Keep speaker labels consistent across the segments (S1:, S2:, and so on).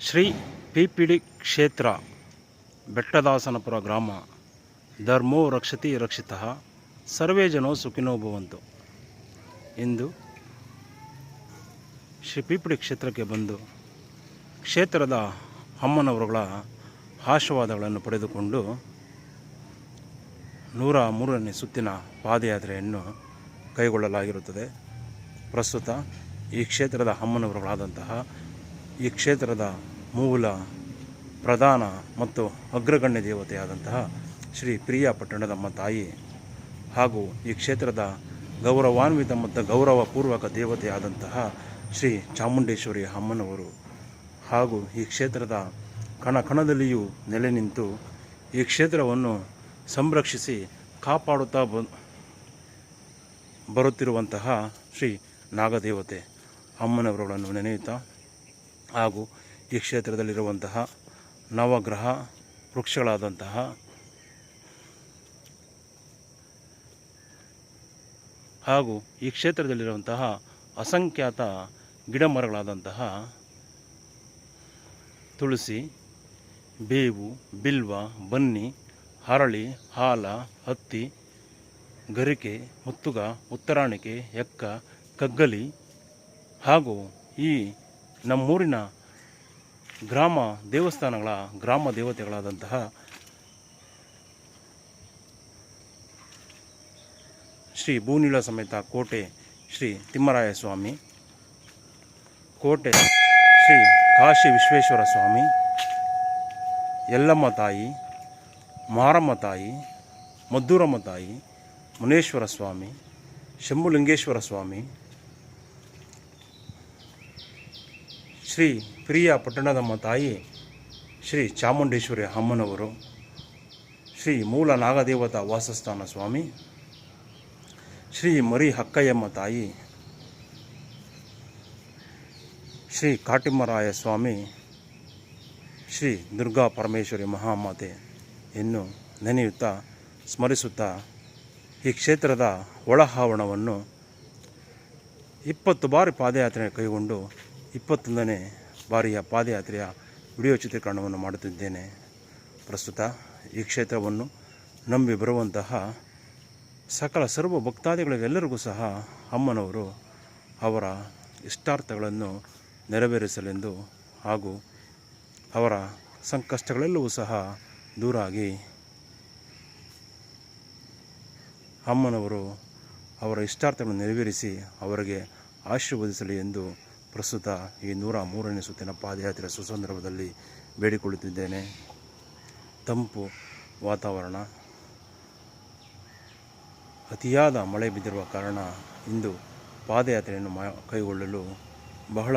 S1: ಶ್ರೀ ಪಿಪಿಡಿ ಕ್ಷೇತ್ರ ಬೆಟ್ಟದಾಸನಪುರ ಗ್ರಾಮ. ಧರ್ಮೋ ರಕ್ಷತಿ ರಕ್ಷಿತಃ ಸರ್ವೇ ಜನೋ ಸುಖಿನೋ ಭವಂತು. ಇಂದು ಶ್ರೀ ಪಿಪಿಡಿ ಕ್ಷೇತ್ರಕ್ಕೆ ಬಂದು ಕ್ಷೇತ್ರದ ಅಮ್ಮನವರುಗಳ ಆಶೀರ್ವಾದಗಳನ್ನು ಪಡೆದುಕೊಂಡು 103ನೇ ಸುತ್ತಿನ ಪಾದಯಾತ್ರೆಯನ್ನು ಕೈಗೊಳ್ಳಲಾಗಿರುತ್ತದೆ. ಪ್ರಸ್ತುತ ಈ ಕ್ಷೇತ್ರದ ಅಮ್ಮನವರುಗಳಾದಂತಹ ಈ ಕ್ಷೇತ್ರದ ಮೂಲ ಪ್ರಧಾನ ಮತ್ತು ಅಗ್ರಗಣ್ಯ ದೇವತೆಯಾದಂತಹ ಶ್ರೀ ಪ್ರಿಯಾ ಪಟ್ಟಣದಮ್ಮ ತಾಯಿ ಹಾಗೂ ಈ ಕ್ಷೇತ್ರದ ಗೌರವಾನ್ವಿತ ಮತ್ತು ಗೌರವಪೂರ್ವಕ ದೇವತೆಯಾದಂತಹ ಶ್ರೀ ಚಾಮುಂಡೇಶ್ವರಿ ಅಮ್ಮನವರು ಹಾಗೂ ಈ ಕ್ಷೇತ್ರದ ಕಣಕಣದಲ್ಲಿಯೂ ನೆಲೆ ನಿಂತು ಈ ಕ್ಷೇತ್ರವನ್ನು ಸಂರಕ್ಷಿಸಿ ಕಾಪಾಡುತ್ತಾ ಬರುತ್ತಿರುವಂತಹ ಶ್ರೀ ನಾಗದೇವತೆ ಅಮ್ಮನವರುಗಳನ್ನು ನೆನೆಯುತ್ತಾ ಹಾಗೂ ಈ ಕ್ಷೇತ್ರದಲ್ಲಿರುವಂತಹ ನವಗ್ರಹ ವೃಕ್ಷಗಳಾದಂತಹ ಹಾಗೂ ಈ ಕ್ಷೇತ್ರದಲ್ಲಿರುವಂತಹ ಅಸಂಖ್ಯಾತ ಗಿಡಮರಗಳಾದಂತಹ ತುಳಸಿ, ಬೇವು, ಬಿಲ್ವ, ಬನ್ನಿ, ಹರಳಿ, ಹಾಲ, ಹತ್ತಿ, ಗರಿಕೆ, ಮುತ್ತುಗ, ಉತ್ತರಾಣಿಕೆ, ಎಕ್ಕ, ಕಗ್ಗಲಿ ಹಾಗೂ ಈ ನಮ್ಮೂರಿನ ಗ್ರಾಮ ದೇವತೆಗಳಾದಂತಹ ಶ್ರೀ ಭೂನೀಳ ಸಮೇತ ಕೋಟೆ ಶ್ರೀ ತಿಮ್ಮರಾಯ ಸ್ವಾಮಿ, ಕೋಟೆ ಶ್ರೀ ಕಾಶಿ ವಿಶ್ವೇಶ್ವರ ಸ್ವಾಮಿ, ಯಲ್ಲಮ್ಮ ತಾಯಿ, ಮಾರಮ್ಮ ತಾಯಿ, ಮದ್ದೂರಮ್ಮ ತಾಯಿ, ಮುನೇಶ್ವರ ಸ್ವಾಮಿ, ಶಂಭುಲಿಂಗೇಶ್ವರ ಸ್ವಾಮಿ, ಶ್ರೀ ಪ್ರಿಯಾ ಪಟ್ಟಣದಮ್ಮ ತಾಯಿ, ಶ್ರೀ ಚಾಮುಂಡೇಶ್ವರಿ ಅಮ್ಮನವರು, ಶ್ರೀ ಮೂಲ ನಾಗದೇವತಾ ವಾಸಸ್ಥಾನ ಸ್ವಾಮಿ, ಶ್ರೀ ಮರಿ ಹಕ್ಕಯ್ಯಮ್ಮ ತಾಯಿ, ಶ್ರೀ ಕಾಟಿಮ್ಮರಾಯ ಸ್ವಾಮಿ, ಶ್ರೀ ದುರ್ಗಾ ಪರಮೇಶ್ವರಿ ಮಹಾಮಾತೆ ಎನ್ನು ನೆನೆಯುತ್ತಾ ಸ್ಮರಿಸುತ್ತಾ ಈ ಕ್ಷೇತ್ರದ ಒಳಾವರಣವನ್ನು 20 ಬಾರಿ ಪಾದಯಾತ್ರೆ ಕೈಗೊಂಡು 21ನೇ ಬಾರಿಯ ಪಾದಯಾತ್ರೆಯ ವಿಡಿಯೋ ಚಿತ್ರೀಕರಣವನ್ನು ಮಾಡುತ್ತಿದ್ದೇನೆ. ಪ್ರಸ್ತುತ ಈ ಕ್ಷೇತ್ರವನ್ನು ನಂಬಿ ಬರುವಂತಹ ಸಕಲ ಸರ್ವ ಭಕ್ತಾದಿಗಳಿಗೆಲ್ಲರಿಗೂ ಸಹ ಅಮ್ಮನವರು ಅವರ ಇಷ್ಟಾರ್ಥಗಳನ್ನು ನೆರವೇರಿಸಲೆಂದು ಹಾಗೂ ಅವರ ಸಂಕಷ್ಟಗಳೆಲ್ಲವೂ ಸಹ ದೂರಾಗಿ ಅಮ್ಮನವರು ಅವರ ಇಷ್ಟಾರ್ಥಗಳನ್ನು ನೆರವೇರಿಸಿ ಅವರಿಗೆ ಆಶೀರ್ವದಿಸಲಿ ಎಂದು ಪ್ರಸ್ತುತ ಈ 103ನೇ ಸುತ್ತಿನ ಪಾದಯಾತ್ರೆ ಸುಸಂದರ್ಭದಲ್ಲಿ ಬೇಡಿಕೊಳ್ಳುತ್ತಿದ್ದೇನೆ. ತಂಪು ವಾತಾವರಣ, ಅತಿಯಾದ ಮಳೆ ಬಿದ್ದಿರುವ ಕಾರಣ ಇಂದು ಪಾದಯಾತ್ರೆಯನ್ನು ಕೈಗೊಳ್ಳಲು ಬಹಳ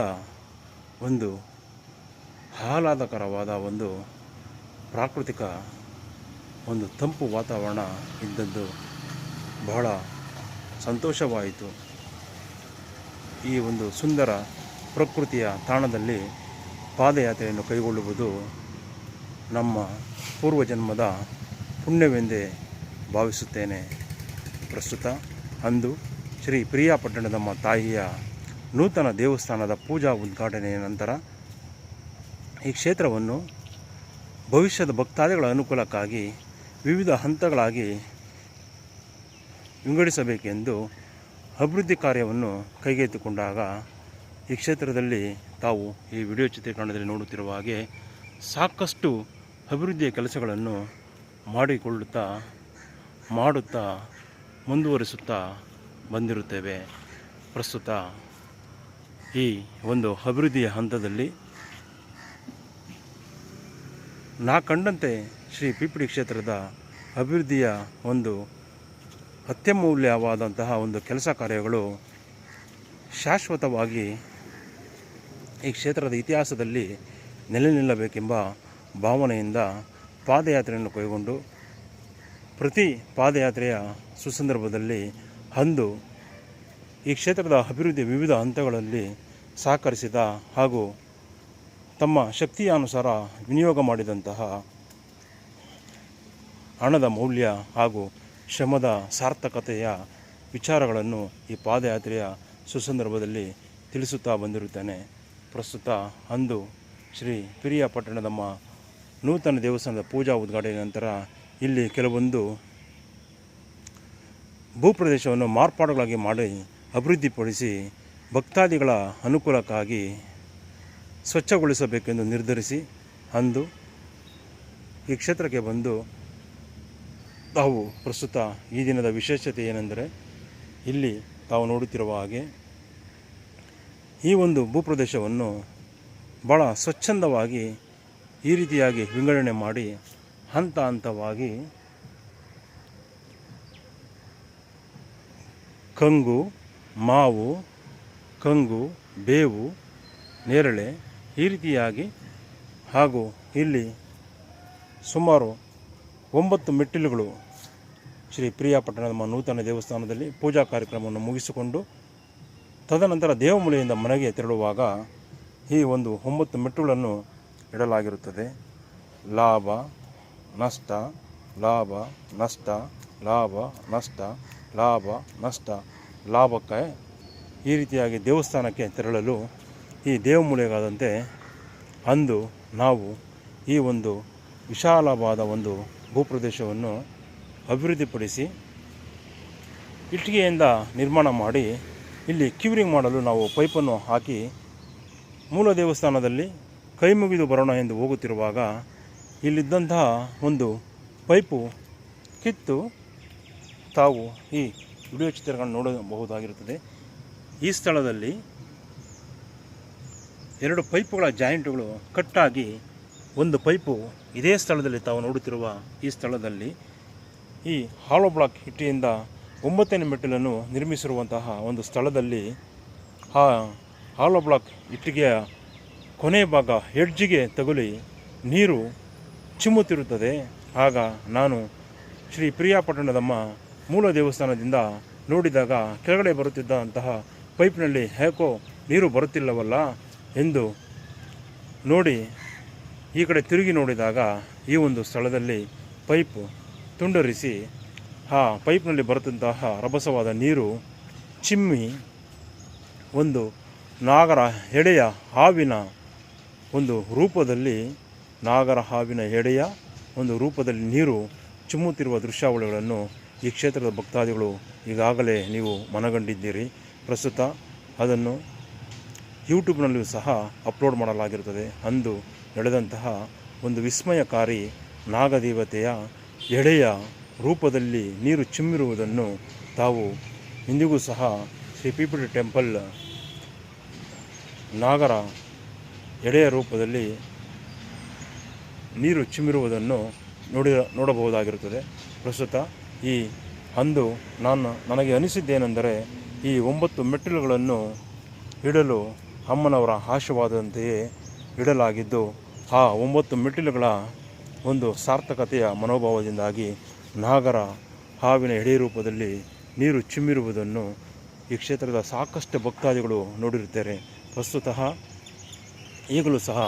S1: ಒಂದು ಆಹ್ಲಾದಕರವಾದ ಒಂದು ಪ್ರಾಕೃತಿಕ ಒಂದು ತಂಪು ವಾತಾವರಣ ಇದ್ದದ್ದು ಬಹಳ ಸಂತೋಷವಾಯಿತು. ಈ ಒಂದು ಸುಂದರ ಪ್ರಕೃತಿಯ ತಾಣದಲ್ಲಿ ಪಾದಯಾತ್ರೆಯನ್ನು ಕೈಗೊಳ್ಳುವುದು ನಮ್ಮ ಪೂರ್ವಜನ್ಮದ ಪುಣ್ಯವೆಂದೇ ಭಾವಿಸುತ್ತೇನೆ. ಪ್ರಸ್ತುತ ಅಂದು ಶ್ರೀ ಪ್ರಿಯಾ ಪಟ್ಟಣದಮ್ಮ ತಾಯಿಯ ನೂತನ ದೇವಸ್ಥಾನದ ಪೂಜಾ ಉದ್ಘಾಟನೆಯ ನಂತರ ಈ ಕ್ಷೇತ್ರವನ್ನು ಭವಿಷ್ಯದ ಭಕ್ತಾದಿಗಳ ಅನುಕೂಲಕ್ಕಾಗಿ ವಿವಿಧ ಹಂತಗಳಾಗಿ ವಿಂಗಡಿಸಬೇಕೆಂದು ಅಭಿವೃದ್ಧಿ ಕಾರ್ಯವನ್ನು ಕೈಗೆತ್ತಿಕೊಂಡಾಗ ಈ ಕ್ಷೇತ್ರದಲ್ಲಿ ತಾವು ಈ ವಿಡಿಯೋ ಚಿತ್ರೀಕರಣದಲ್ಲಿ ನೋಡುತ್ತಿರುವ ಹಾಗೆ ಸಾಕಷ್ಟು ಅಭಿವೃದ್ಧಿಯ ಕೆಲಸಗಳನ್ನು ಮಾಡುತ್ತಾ ಮುಂದುವರಿಸುತ್ತಾ ಬಂದಿರುತ್ತೇವೆ. ಪ್ರಸ್ತುತ ಈ ಒಂದು ಅಭಿವೃದ್ಧಿಯ ಹಂತದಲ್ಲಿ ನಾ ಕಂಡಂತೆ ಶ್ರೀ ಪಿಪಿಡಿ ಕ್ಷೇತ್ರದ ಅಭಿವೃದ್ಧಿಯ ಒಂದು ಅತ್ಯಮೂಲ್ಯವಾದಂತಹ ಒಂದು ಕೆಲಸ ಕಾರ್ಯಗಳು ಶಾಶ್ವತವಾಗಿ ಈ ಕ್ಷೇತ್ರದ ಇತಿಹಾಸದಲ್ಲಿ ನೆಲೆ ನಿಲ್ಲಬೇಕೆಂಬ ಭಾವನೆಯಿಂದ ಪಾದಯಾತ್ರೆಯನ್ನು ಕೈಗೊಂಡು ಪ್ರತಿ ಪಾದಯಾತ್ರೆಯ ಸುಸಂದರ್ಭದಲ್ಲಿ ಅಂದು ಈ ಕ್ಷೇತ್ರದ ಅಭಿವೃದ್ಧಿಯ ವಿವಿಧ ಹಂತಗಳಲ್ಲಿ ಸಹಕರಿಸಿದ ಹಾಗೂ ತಮ್ಮ ಶಕ್ತಿಯಾನುಸಾರ ವಿನಿಯೋಗ ಮಾಡಿದಂತಹ ಹಣದ ಮೌಲ್ಯ ಹಾಗೂ ಶ್ರಮದ ಸಾರ್ಥಕತೆಯ ವಿಚಾರಗಳನ್ನು ಈ ಪಾದಯಾತ್ರೆಯ ಸುಸಂದರ್ಭದಲ್ಲಿ ತಿಳಿಸುತ್ತಾ ಬಂದಿರುತ್ತೇನೆ. ಪ್ರಸ್ತುತ ಅಂದು ಶ್ರೀ ಪಿರಿಯಾಪಟ್ಟಣದಮ್ಮ ನೂತನ ದೇವಸ್ಥಾನದ ಪೂಜಾ ಉದ್ಘಾಟನೆ ನಂತರ ಇಲ್ಲಿ ಕೆಲವೊಂದು ಭೂಪ್ರದೇಶವನ್ನು ಮಾರ್ಪಾಡುಗಳಾಗಿ ಮಾಡಿ ಅಭಿವೃದ್ಧಿಪಡಿಸಿ ಭಕ್ತಾದಿಗಳ ಅನುಕೂಲಕ್ಕಾಗಿ ಸ್ವಚ್ಛಗೊಳಿಸಬೇಕೆಂದು ನಿರ್ಧರಿಸಿ ಅಂದು ಈ ಕ್ಷೇತ್ರಕ್ಕೆ ಬಂದು ತಾವು ಪ್ರಸ್ತುತ ಈ ದಿನದ ವಿಶೇಷತೆ ಏನೆಂದರೆ ಇಲ್ಲಿ ತಾವು ನೋಡುತ್ತಿರುವ ಹಾಗೆ ಈ ಒಂದು ಭೂಪ್ರದೇಶವನ್ನು ಭಾಳ ಸ್ವಚ್ಛಂದವಾಗಿ ಈ ರೀತಿಯಾಗಿ ವಿಂಗಡಣೆ ಮಾಡಿ ಹಂತ ಹಂತವಾಗಿ ಕಂಗು, ಮಾವು, ಕಂಗು, ಬೇವು, ನೇರಳೆ ಈ ರೀತಿಯಾಗಿ ಹಾಗೂ ಇಲ್ಲಿ ಸುಮಾರು 9 ಮೆಟ್ಟಿಲುಗಳು ಶ್ರೀ ಪಿರಿಯಾಪಟ್ಟಣದ ನೂತನ ದೇವಸ್ಥಾನದಲ್ಲಿ ಪೂಜಾ ಕಾರ್ಯಕ್ರಮವನ್ನು ಮುಗಿಸಿಕೊಂಡು ತದನಂತರ ದೇವಮೂಲೆಯಿಂದ ಮನೆಗೆ ತೆರಳುವಾಗ ಈ ಒಂದು 9 ಮೆಟ್ಟುಗಳನ್ನು ಇಡಲಾಗಿರುತ್ತದೆ. ಲಾಭ ನಷ್ಟ, ಲಾಭ ನಷ್ಟ, ಲಾಭ ನಷ್ಟ, ಲಾಭ ನಷ್ಟ, ಲಾಭಕ್ಕೆ ಈ ರೀತಿಯಾಗಿ ದೇವಸ್ಥಾನಕ್ಕೆ ತೆರಳಲು ಈ ದೇವಮೂಲೆಗಾದಂತೆ ಅಂದು ನಾವು ಈ ಒಂದು ವಿಶಾಲವಾದ ಒಂದು ಭೂಪ್ರದೇಶವನ್ನು ಅಭಿವೃದ್ಧಿಪಡಿಸಿ ಇಟ್ಟಿಗೆಯಿಂದ ನಿರ್ಮಾಣ ಮಾಡಿ ಇಲ್ಲಿ ಕ್ಯೂರಿಂಗ್ ಮಾಡಲು ನಾವು ಪೈಪನ್ನು ಹಾಕಿ ಮೂಲ ದೇವಸ್ಥಾನದಲ್ಲಿ ಕೈ ಮುಗಿದು ಬರೋಣ ಎಂದು ಹೋಗುತ್ತಿರುವಾಗ ಇಲ್ಲಿದ್ದಂತಹ ಒಂದು ಪೈಪು ಕಿತ್ತು ತಾವು ಈ ವಿಡಿಯೋ ಚಿತ್ರಗಳನ್ನು ನೋಡಬಹುದಾಗಿರುತ್ತದೆ. ಈ ಸ್ಥಳದಲ್ಲಿ 2 ಪೈಪುಗಳ ಜಾಯಿಂಟ್ಗಳು ಕಟ್ಟಾಗಿ ಒಂದು ಪೈಪು ಇದೇ ಸ್ಥಳದಲ್ಲಿ ತಾವು ನೋಡುತ್ತಿರುವ ಈ ಸ್ಥಳದಲ್ಲಿ ಈ ಹಾಲೋ ಬ್ಲಾಕ್ ಇಟ್ಟಿಗೆಯಿಂದ 9ನೇ ಮೆಟ್ಟಿಲನ್ನು ನಿರ್ಮಿಸಿರುವಂತಹ ಒಂದು ಸ್ಥಳದಲ್ಲಿ ಆ ಹಾಲೋ ಬ್ಲಾಕ್ ಇಟ್ಟಿಗೆಯ ಕೊನೆ ಭಾಗ ಎಡ್ಜಿಗೆ ತಗುಲಿ ನೀರು ಚಿಮ್ಮುತ್ತಿರುತ್ತದೆ. ಆಗ ನಾನು ಶ್ರೀ ಪಿರಿಯಾಪಟ್ಟಣದಮ್ಮ ಮೂಲ ದೇವಸ್ಥಾನದಿಂದ ನೋಡಿದಾಗ ಕೆಳಗಡೆ ಬರುತ್ತಿದ್ದಂತಹ ಪೈಪ್ನಲ್ಲಿ ಹೇಗೋ ನೀರು ಬರುತ್ತಿಲ್ಲವಲ್ಲ ಎಂದು ನೋಡಿ ಈ ಕಡೆ ತಿರುಗಿ ನೋಡಿದಾಗ ಈ ಒಂದು ಸ್ಥಳದಲ್ಲಿ ಪೈಪ್ ತುಂಡರಿಸಿ ಆ ಪೈಪ್ನಲ್ಲಿ ಬರುತ್ತಂತಹ ರಭಸವಾದ ನೀರು ಚಿಮ್ಮಿ ಒಂದು ನಾಗರ ಎಡೆಯ ಹಾವಿನ ಒಂದು ರೂಪದಲ್ಲಿ ನಾಗರ ಹಾವಿನ ಎಡೆಯ ಒಂದು ರೂಪದಲ್ಲಿ ನೀರು ಚಿಮ್ಮುತ್ತಿರುವ ದೃಶ್ಯಾವಳಿಗಳನ್ನು ಈ ಕ್ಷೇತ್ರದ ಭಕ್ತಾದಿಗಳು ಈಗಾಗಲೇ ನೀವು ಮನಗಂಡಿದ್ದೀರಿ. ಪ್ರಸ್ತುತ ಅದನ್ನು ಯೂಟ್ಯೂಬ್ನಲ್ಲಿಯೂ ಸಹ ಅಪ್ಲೋಡ್ ಮಾಡಲಾಗಿರುತ್ತದೆ. ಅಂದು ನಡೆದಂತಹ ಒಂದು ವಿಸ್ಮಯಕಾರಿ ನಾಗದೇವತೆಯ ಎಡೆಯ ರೂಪದಲ್ಲಿ ನೀರು ಚಿಮ್ಮಿರುವುದನ್ನು ತಾವು ಇಂದಿಗೂ ಸಹ ಶ್ರೀ ಪಿಪಿಟಿ ಟೆಂಪಲ್ ನಾಗರ ಎಡೆಯ ರೂಪದಲ್ಲಿ ನೀರು ಚಿಮ್ಮಿರುವುದನ್ನು ನೋಡಬಹುದಾಗಿರುತ್ತದೆ. ಪ್ರಸ್ತುತ ಈ ಅಂದು ನನಗೆ ಅನಿಸಿದ್ದೇನೆಂದರೆ ಈ 9 ಮೆಟ್ಟಿಲುಗಳನ್ನು ಇಡಲು ಅಮ್ಮನವರ ಆಶೀರ್ವಾದದಂತೆಯೇ ಇಡಲಾಗಿದ್ದು ಆ 9 ಮೆಟ್ಟಿಲುಗಳ ಒಂದು ಸಾರ್ಥಕತೆಯ ಮನೋಭಾವದಿಂದಾಗಿ ನಾಗರ ಹಾವಿನ ಎಡೆ ರೂಪದಲ್ಲಿ ನೀರು ಚಿಮ್ಮಿರುವುದನ್ನು ಈ ಕ್ಷೇತ್ರದ ಸಾಕಷ್ಟು ಭಕ್ತಾದಿಗಳು ನೋಡಿರುತ್ತಾರೆ. ಪ್ರಸ್ತುತ ಈಗಲೂ ಸಹ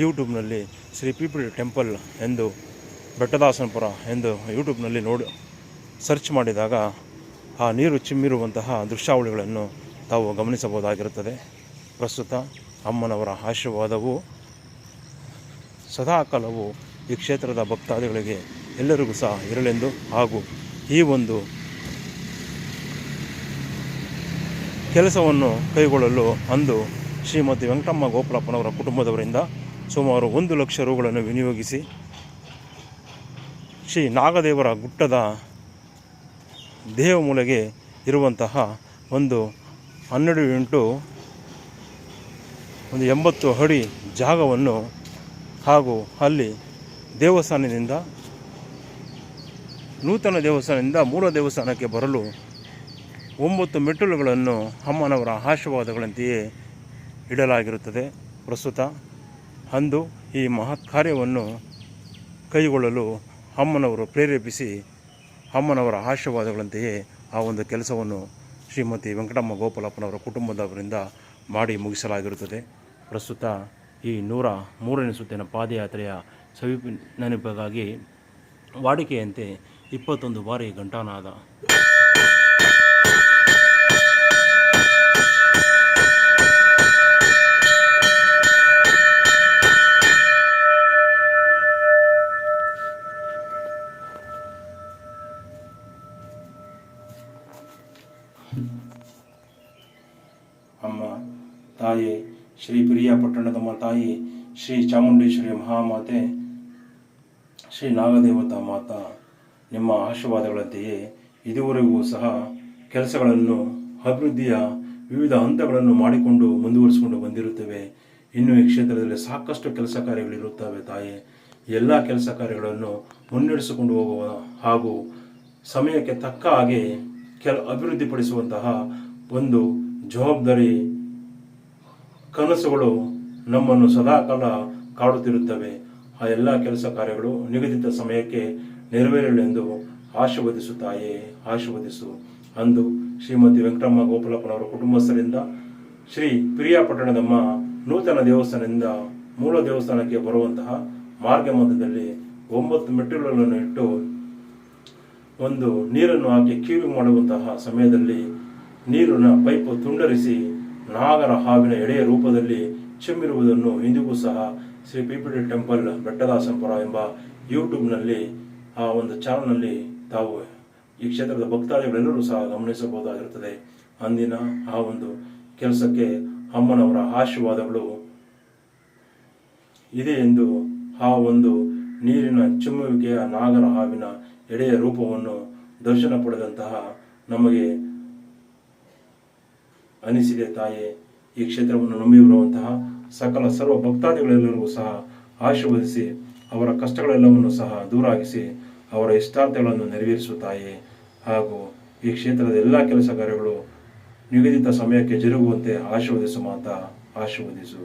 S1: ಯೂಟ್ಯೂಬ್ನಲ್ಲಿ ಶ್ರೀ ಪಿಪಿಟಿ ಟೆಂಪಲ್ ಎಂದು ಬೆಟ್ಟದಾಸನಪುರ ಎಂದು ಯೂಟ್ಯೂಬ್ನಲ್ಲಿ ಸರ್ಚ್ ಮಾಡಿದಾಗ ಆ ನೀರು ಚಿಮ್ಮಿರುವಂತಹ ದೃಶ್ಯಾವಳಿಗಳನ್ನು ತಾವು ಗಮನಿಸಬಹುದಾಗಿರುತ್ತದೆ. ಪ್ರಸ್ತುತ ಅಮ್ಮನವರ ಆಶೀರ್ವಾದವು ಸದಾಕಾಲವು ಈ ಕ್ಷೇತ್ರದ ಭಕ್ತಾದಿಗಳಿಗೆ ಎಲ್ಲರಿಗೂ ಸಹ ಇರಲೆಂದು ಹಾಗೂ ಈ ಒಂದು ಕೆಲಸವನ್ನು ಕೈಗೊಳ್ಳಲು ಅಂದು ಶ್ರೀಮತಿ ವೆಂಕಟಮ್ಮ ಗೋಪಾಲಪ್ಪನವರ ಕುಟುಂಬದವರಿಂದ ಸುಮಾರು 1 ಲಕ್ಷ ರುಗಳನ್ನು ವಿನಿಯೋಗಿಸಿ ಶ್ರೀ ನಾಗದೇವರ ಗುಟ್ಟದ ದೇವಮೂಲೆಗೆ ಇರುವಂತಹ ಒಂದು 12 × 80 ಅಡಿ ಜಾಗವನ್ನು ಹಾಗೂ ಅಲ್ಲಿ ದೇವಸ್ಥಾನದಿಂದ ನೂತನ ದೇವಸ್ಥಾನದಿಂದ ಮೂಲ ದೇವಸ್ಥಾನಕ್ಕೆ ಬರಲು 9 ಮೆಟ್ಟಿಲುಗಳನ್ನು ಅಮ್ಮನವರ ಆಶೀರ್ವಾದಗಳಂತೆಯೇ ಇಡಲಾಗಿರುತ್ತದೆ. ಪ್ರಸ್ತುತ ಅಂದು ಈ ಮಹತ್ ಕಾರ್ಯವನ್ನು ಕೈಗೊಳ್ಳಲು ಅಮ್ಮನವರು ಪ್ರೇರೇಪಿಸಿ ಅಮ್ಮನವರ ಆಶೀರ್ವಾದಗಳಂತೆಯೇ ಆ ಒಂದು ಕೆಲಸವನ್ನು ಶ್ರೀಮತಿ ವೆಂಕಟಮ್ಮ ಗೋಪಾಲಪ್ಪನವರ ಕುಟುಂಬದವರಿಂದ ಮಾಡಿ ಮುಗಿಸಲಾಗಿರುತ್ತದೆ. ಪ್ರಸ್ತುತ ಈ 103ನೇ ಸುತ್ತಿನ ಪಾದಯಾತ್ರೆಯ ನೆನಪಿಗಾಗಿ ವಾಡಿಕೆಯಂತೆ 21 ಬಾರಿ ಘಂಟಾನಾದ ಶ್ರೀ ಪಿರಿಯಾಪಟ್ಟಣದ ತಾಯಿ ಶ್ರೀ ಚಾಮುಂಡೇಶ್ವರಿ ಮಹಾಮಾತೆ, ಶ್ರೀ ನಾಗದೇವತಾ ಮಾತಾ ನಿಮ್ಮ ಆಶೀರ್ವಾದಗಳಂತೆಯೇ ಇದುವರೆಗೂ ಸಹ ಕೆಲಸಗಳನ್ನು ಅಭಿವೃದ್ಧಿಯ ವಿವಿಧ ಹಂತಗಳನ್ನು ಮಾಡಿಕೊಂಡು ಮುಂದುವರಿಸಿಕೊಂಡು ಬಂದಿರುತ್ತೇವೆ. ಇನ್ನು ಈ ಕ್ಷೇತ್ರದಲ್ಲಿ ಸಾಕಷ್ಟು ಕೆಲಸ ಕಾರ್ಯಗಳಿರುತ್ತವೆ ತಾಯಿ. ಎಲ್ಲ ಕೆಲಸ ಕಾರ್ಯಗಳನ್ನು ಮುನ್ನಡೆಸಿಕೊಂಡು ಹೋಗುವ ಹಾಗೂ ಸಮಯಕ್ಕೆ ತಕ್ಕ ಹಾಗೆ ಅಭಿವೃದ್ಧಿಪಡಿಸುವಂತಹ ಒಂದು ಜವಾಬ್ದಾರಿ ಕನಸುಗಳು ನಮ್ಮನ್ನು ಸದಾಕಾಲ ಕಾಡುತ್ತಿರುತ್ತವೆ. ಆ ಎಲ್ಲ ಕೆಲಸ ಕಾರ್ಯಗಳು ನಿಗದಿತ ಸಮಯಕ್ಕೆ ನೆರವೇರಲೆಂದು ಆಶೀರ್ವದಿಸುತ್ತಾಯೇ, ಆಶೀರ್ವದಿಸು. ಅಂದು ಶ್ರೀಮತಿ ವೆಂಕಟಮ್ಮ ಗೋಪಾಲಪ್ಪನವರ ಕುಟುಂಬಸ್ಥರಿಂದ ಶ್ರೀ ಪಿರಿಯಾಪಟ್ಟಣದಮ್ಮ ನೂತನ ದೇವಸ್ಥಾನದಿಂದ ಮೂಲ ದೇವಸ್ಥಾನಕ್ಕೆ ಬರುವಂತಹ ಮಾರ್ಗ ಮಧ್ಯದಲ್ಲಿ 9 ಮೆಟ್ಟಿಲುಗಳನ್ನು ಇಟ್ಟು ಒಂದು ನೀರನ್ನು ಹಾಕಿ ಕ್ಯೂರಿಂಗ್ ಮಾಡುವಂತಹ ಸಮಯದಲ್ಲಿ ನೀರಿನ ಪೈಪು ತುಂಡರಿಸಿ ನಾಗರ ಹಾವಿನ ಎಡೆಯ ರೂಪದಲ್ಲಿ ಚಿಮ್ಮಿರುವುದನ್ನು ಇಂದಿಗೂ ಸಹ ಶ್ರೀ ಪಿಪಿಡಿ ಟೆಂಪಲ್ ಬೆಟ್ಟದಾಸಂಪುರ ಎಂಬ ಯೂಟ್ಯೂಬ್ನಲ್ಲಿ ಆ ಒಂದು ಚಾನಲ್ನಲ್ಲಿ ತಾವು ಈ ಕ್ಷೇತ್ರದ ಭಕ್ತಾದಿಗಳೆಲ್ಲರೂ ಸಹ ಗಮನಿಸಬಹುದಾಗಿರುತ್ತದೆ. ಅಂದಿನ ಆ ಒಂದು ಕೆಲಸಕ್ಕೆ ಅಮ್ಮನವರ ಆಶೀರ್ವಾದಗಳು ಇದೆ ಎಂದು ಆ ಒಂದು ನೀರಿನ ಚಿಮ್ಮುವಿಕೆಯ ನಾಗರ ಹಾವಿನ ಎಡೆಯ ರೂಪವನ್ನು ದರ್ಶನ ಪಡೆದಂತಹ ನಮಗೆ ಅನಿಸಿದೆ ತಾಯೇ. ಈ ಕ್ಷೇತ್ರವನ್ನು ನಂಬಿ ಬರುವಂತಹ ಸಕಲ ಸರ್ವ ಭಕ್ತಾದಿಗಳೆಲ್ಲರಿಗೂ ಸಹ ಆಶೀರ್ವದಿಸಿ ಅವರ ಕಷ್ಟಗಳೆಲ್ಲವನ್ನು ಸಹ ದೂರಾಗಿಸಿ ಅವರ ಇಷ್ಟಾರ್ಥಗಳನ್ನು ನೆರವೇರಿಸುತ್ತಾಯೇ. ಹಾಗೂ ಈ ಕ್ಷೇತ್ರದ ಎಲ್ಲ ಕೆಲಸ ಕಾರ್ಯಗಳು ನಿಗದಿತ ಸಮಯಕ್ಕೆ ಜರುಗುವಂತೆ ಆಶೀರ್ವದಿಸು ಮಾತಾ, ಆಶೀರ್ವದಿಸು.